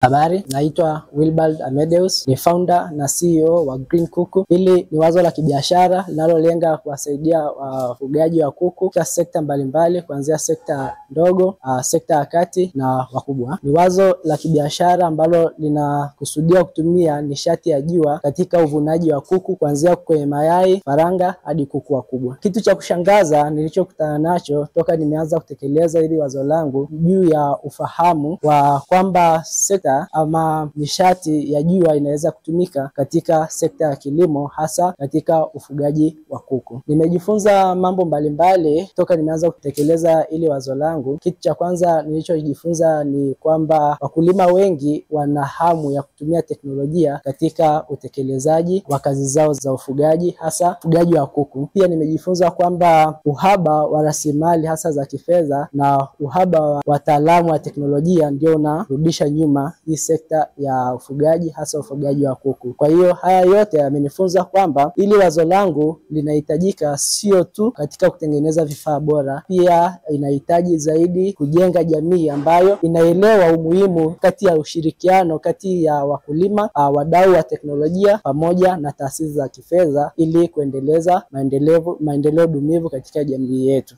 Habari, naitwa Wilbald Amedeus, ni founder na CEO wa Green Kuku. Hili ni wazo la kibiashara linalolenga kuwasaidia wafugaji wa kuku katika sekta mbalimbali, kuanzia sekta ndogo, sekta ya kati na wakubwa. Ni wazo la kibiashara ambalo linakusudia kutumia nishati ya jua katika uvunaji wa kuku, kuanzia kwenye mayai, faranga hadi kuku wakubwa. Kitu cha kushangaza nilichokutana nacho toka nimeanza kutekeleza hili wazo langu juu ya ufahamu wa kwamba sekta ama nishati ya jua inaweza kutumika katika sekta ya kilimo, hasa katika ufugaji wa kuku. Nimejifunza mambo mbalimbali toka nimeanza kutekeleza ili wazo langu. Kitu cha kwanza nilichojifunza ni kwamba wakulima wengi wana hamu ya kutumia teknolojia katika utekelezaji wa kazi zao za ufugaji, hasa ufugaji wa kuku. Pia nimejifunza kwamba uhaba wa rasilimali hasa za kifedha na uhaba wa wataalamu wa teknolojia ndio unarudisha nyuma hii sekta ya ufugaji, hasa ufugaji wa kuku. Kwa hiyo haya yote yamenifunza kwamba ili wazo langu linahitajika sio tu katika kutengeneza vifaa bora, pia inahitaji zaidi kujenga jamii ambayo inaelewa umuhimu kati ya ushirikiano kati ya wakulima, wadau wa teknolojia pamoja na taasisi za kifedha, ili kuendeleza maendeleo dumivu katika jamii yetu.